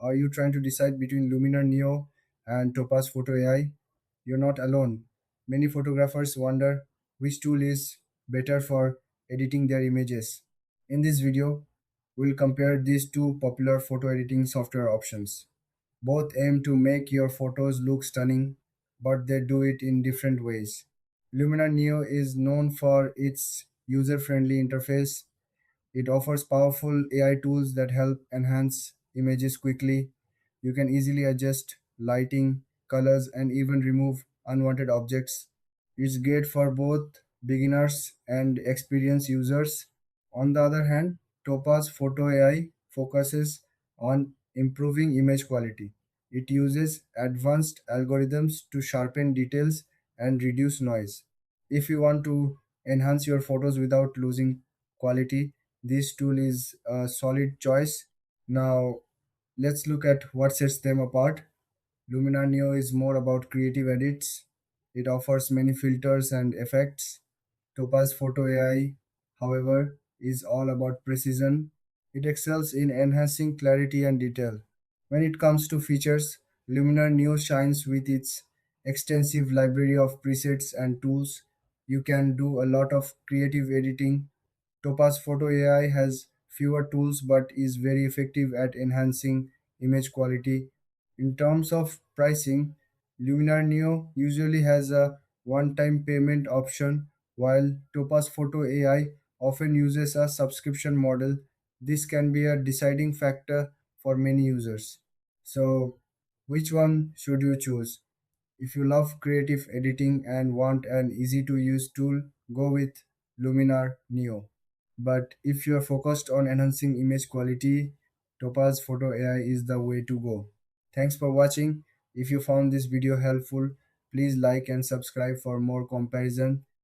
Are you trying to decide between Luminar Neo and Topaz Photo AI? You're not alone. Many photographers wonder which tool is better for editing their images. In this video, we'll compare these two popular photo editing software options. Both aim to make your photos look stunning, but they do it in different ways. Luminar Neo is known for its user friendly interface. It offers powerful AI tools that help enhance images quickly. You can easily adjust lighting, colors, and even remove unwanted objects. It's great for both beginners and experienced users. On the other hand, Topaz Photo AI focuses on improving image quality. It uses advanced algorithms to sharpen details and reduce noise. If you want to enhance your photos without losing quality, this tool is a solid choice. Now, let's look at what sets them apart. Luminar Neo is more about creative edits. It offers many filters and effects. Topaz Photo AI, however, is all about precision. It excels in enhancing clarity and detail. When it comes to features, Luminar Neo shines with its extensive library of presets and tools. You can do a lot of creative editing. Topaz Photo AI has fewer tools but is very effective at enhancing image quality. In terms of pricing, Luminar Neo usually has a one-time payment option, while Topaz Photo AI often uses a subscription model. This can be a deciding factor for many users. So, which one should you choose? If you love creative editing and want an easy to use tool, go with Luminar Neo. But if you are focused on enhancing image quality, Topaz Photo AI is the way to go. Thanks for watching. If you found this video helpful, please like and subscribe for more comparison.